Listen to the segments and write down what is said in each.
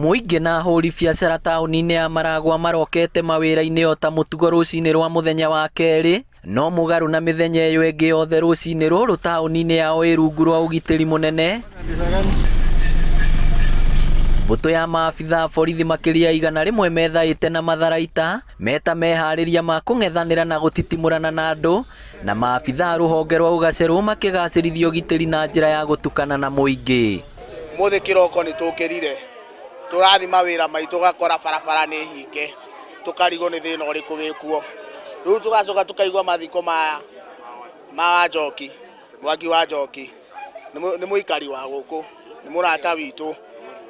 Muingi na ahũri biacara taũni-inĩ ya Maragua marokete mawĩra-inĩ o ta mũtugo rũcinĩ rwa mũthenya wa kerĩ, no mũgarũ na mĩthenya ĩyo ĩngĩ yothe rũcinĩ rũrũ taũni-inĩ yao ĩ rungu rwa ũgitĩri mũnene. Mbũtũ ya maabitha borithi makĩria igana rĩmwe methaĩte na matharaita meta meharĩria ma kũng'ethanĩra na gũtitimũrana na andũ, na maabitha rũhonge rwa ũgacerũ makĩgacĩrithia ũgitĩri na njĩra ya gũtukana na mũingĩ. Mũthĩ kĩroko nĩ tũkĩrire tũrathi mawĩra maitũ gakora barabara nĩ hinge, tũkarigwo nĩ thĩna ũrĩkũ wĩkuo. Rĩu tũgacoka tũkaigua mathiko ma Njoki, Mwangi wa Njoki nĩ mũikari wa gũkũ, nĩ mũrata witũ,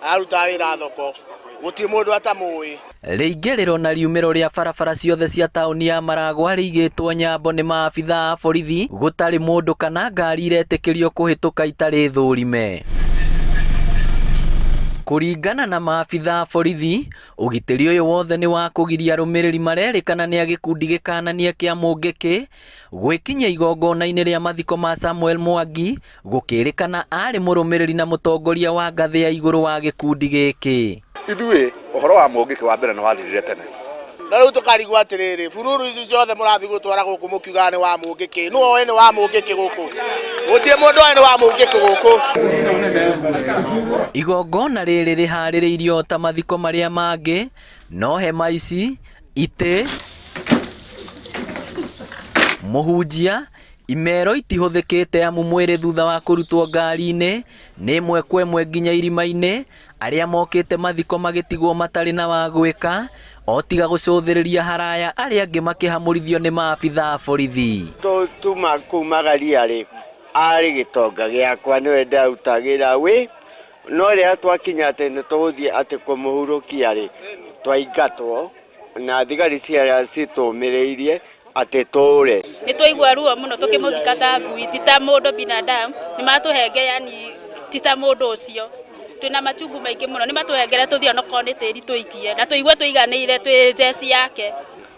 araruta wĩra thoko, gũtirĩ mũndũ atamũĩ. Rĩingĩrĩro na riumĩro rĩa barabara ciothe cia taũni ya Maragua rĩigĩtwo nyambo nĩ maabitha a borithi, gũtarĩ mũndũ kana ngari iretĩkĩrio kũhĩtũka itarĩ thũrime. Kũringana na maabitha a borithi, ũgitĩri ũyũ wothe nĩ wa kũgiria arũmĩrĩri marerĩkana nĩ a gĩkundi gĩkananie kĩa Mungiki gwĩkinyia igongona-inĩ rĩa mathiko ma Samuel Mwangi, gũkĩrĩkana arĩ mũrũmĩrĩri na mũtongoria wa ngathĩ ya igũrũ wa gĩkundi gĩkĩ. Ithuĩ ũhoro wa Mungiki wa mbere nĩ wathirire tene. Na rĩu tũkarigwo atĩrĩrĩ, bururu ici ciothe mũrathiĩ gũtwara gũkũ mũkiugaga nĩ wa Mungiki, nũ oĩ nĩ wa Mungiki gũkũ? Gũtirĩ mũndũ oĩ nĩ wa Mungiki gũkũ. Igongona rĩrĩ rĩharĩrĩirio ta mathiko marĩa mangĩ, no hema ici, itĩ, mũhunjia, imero itihũthĩkĩte amu mwĩrĩ thutha wa kũrutwo ngari-inĩ nĩ ĩmwe kwa ĩmwe nginya irima-inĩ, arĩa mokĩte mathiko magĩtigwo matarĩ na wa gwĩka, o tiga gũcũthĩrĩria haraya arĩa angĩ makĩhamũrithio nĩ maabitha a borithi. Tuma kuumaga ria-rĩ, arĩ gĩtonga gĩakwa nĩwe ndarutagĩra wĩ, no rĩrĩa twakinya atĩ nĩ tũgũthiĩ atĩ kũmũhurũkia-rĩ, twaingatwo na thigari ciarĩa citũmĩrĩirie atĩ tũũre. Nĩ twaigua ruo mũno tũkĩmũthika ta ngui, ti ta mũndũ binadamu, nĩ matũhenge yani ti ta mũndũ ũcio. Twĩna machungu maingĩ mũno, nĩ matũhengere tũthiĩ onokorwo nĩ tĩri tũikie, na tũigue tũiganĩire twĩ njeci yake.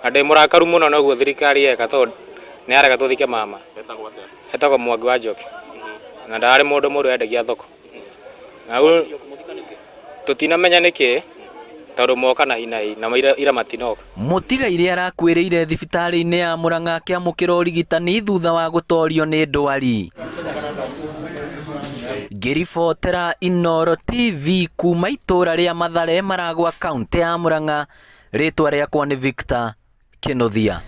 Andĩ mũrakaru mũno noguo thirikari yeka tondũ nĩ arega tũthike mama. Etagwo Mwangi wa Njoki. Na ndarĩ mũndũ mũru endagia thoko. Na tũtinamenya nĩkĩ tondũ moka na hinahi na ira matinoka. Mũtigaire arakuĩrĩire thibitarĩ-inĩ ya Murang'a akĩamũkĩra ũrigitani thutha wa gũtorio nĩ ndwari. Ngĩribotera Inooro TV kuma itũra rĩa Mathare, Maragua, kaunti ya Murang'a, rĩtwa rĩakwa nĩ Victor Kĩnuthia.